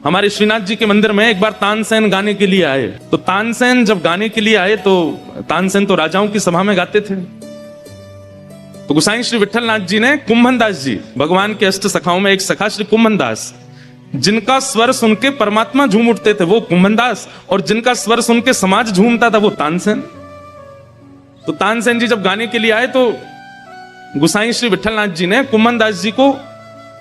हमारे श्रीनाथ जी के मंदिर में एक बार तानसेन गाने के लिए आए। तो तानसेन जब गाने के लिए आए तो तानसेन तो राजाओं की सभा में गाते थे। तो गोसाई श्री विठलनाथ जी ने कुंभन दास जी, भगवान के अष्ट सखाओं में एक सखा श्री कुंभन दास, जिनका स्वर सुन के परमात्मा झूम उठते थे वो कुंभन दास, और जिनका स्वर सुन के समाज झूमता था वो तानसेन। तो तानसेन जी जब गाने के लिए आए तो गोसाई श्री विठलनाथ जी ने कुंभन दास जी को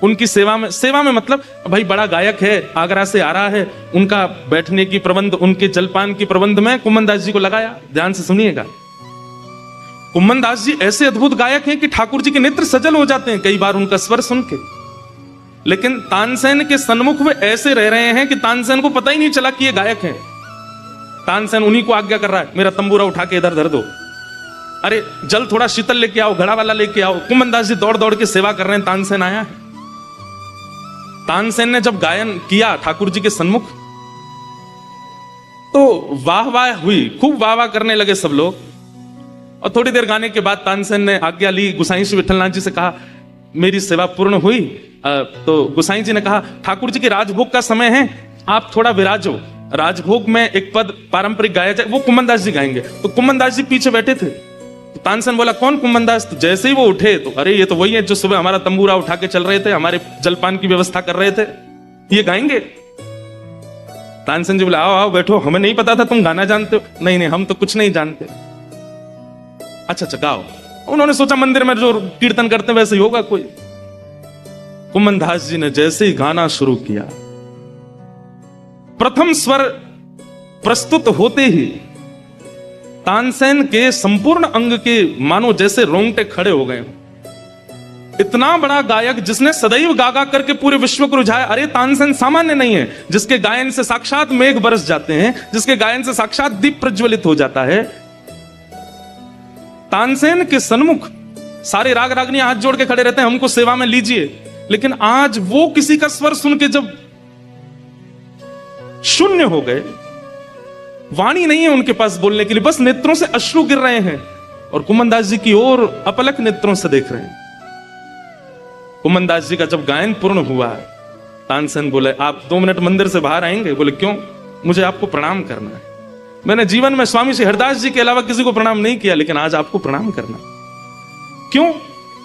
उनकी सेवा में मतलब भाई बड़ा गायक है, आगरा से आ रहा है, उनका बैठने की प्रबंध, उनके जलपान की प्रबंध में कुंभन दास जी को लगाया। ध्यान से सुनिएगा, कुंभन दास जी ऐसे अद्भुत गायक हैं कि ठाकुर जी के नेत्र सजल हो जाते हैं कई बार उनका स्वर सुन के। लेकिन तानसेन के सन्मुख वे ऐसे रह रहे हैं कि तानसेन को पता ही नहीं चला कि ये गायक हैं। तानसेन उन्हीं को आज्ञा कर रहा है, मेरा तंबूरा उठा के इधर धर दो, अरे जल थोड़ा शीतल लेके आओ, घड़ा वाला लेके आओ। कुंभन दास जी दौड़ दौड़ के सेवा कर रहे हैं, तानसेन आया है। तानसेन ने जब गायन किया ठाकुर जी के सन्मुख तो वाह वाह हुई, खूब वाह वाह करने लगे सब लोग। और थोड़ी देर गाने के बाद तानसेन ने आज्ञा ली, गोसाई श्री विठलनाथ जी से कहा मेरी सेवा पूर्ण हुई। तो गोसाई जी ने कहा ठाकुर जी के राजभोग का समय है, आप थोड़ा विराजो, राजभोग में एक पद पारंपरिक गाया जाए, वो कुंभन दास जी गाएंगे। तो कुंभन दास जी पीछे बैठे थे। तो तानसेन बोला कौन कुंभन दास? तो जैसे ही वो उठे तो अरे ये तो वही है जो सुबह हमारा तंबूरा उठा के चल रहे थे, हमारे जलपान की व्यवस्था कर रहे थे, ये गाएंगे। तानसेन जी बोला आओ आओ बैठो, हमें नहीं पता था तुम गाना जानते हो। नहीं नहीं हम तो कुछ नहीं जानते। अच्छा गाओ। उन्होंने सोचा मंदिर में जो कीर्तन करते वैसे ही होगा कोई। कुंभन दास जी ने जैसे ही गाना शुरू किया, प्रथम स्वर प्रस्तुत होते ही तानसेन के संपूर्ण अंग के मानो जैसे रोंगटे खड़े हो गए। इतना बड़ा गायक जिसने सदैव गागा करके पूरे विश्व को रुझाया। अरे तानसेन सामान्य नहीं है, जिसके गायन से साक्षात मेघ बरस जाते हैं, जिसके गायन से साक्षात दीप प्रज्वलित हो जाता है। तानसेन के सन्मुख सारे राग रागनी हाथ जोड़ के खड़े रहते हैं, हमको सेवा में लीजिए। लेकिन आज वो किसी का स्वर सुन के जब शून्य हो गए, वाणी नहीं है उनके पास बोलने के लिए, बस नेत्रों से अश्रु गिर रहे हैं और कुंभन दास जी की ओर अपलक नेत्रों से देख रहे हैं। कुंभन दास जी का जब गायन पूर्ण हुआ, तानसेन बोले आप 2 मिनट मंदिर से बाहर आएंगे? बोले क्यों? मुझे आपको प्रणाम करना है। मैंने जीवन में स्वामी श्री हरदास जी के अलावा किसी को प्रणाम नहीं किया, लेकिन आज आपको प्रणाम करना। क्यों?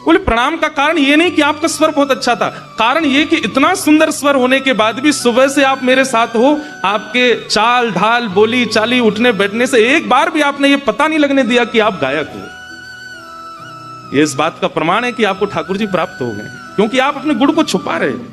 बोले प्रणाम का कारण ये नहीं कि आपका स्वर बहुत अच्छा था, कारण ये कि इतना सुंदर स्वर होने के बाद भी सुबह से आप मेरे साथ हो, आपके चाल ढाल बोली चाली उठने बैठने से एक बार भी आपने ये पता नहीं लगने दिया कि आप गायक हो। ये इस बात का प्रमाण है कि आपको ठाकुर जी प्राप्त हो गए, क्योंकि आप अपने गुण को छुपा रहे हो।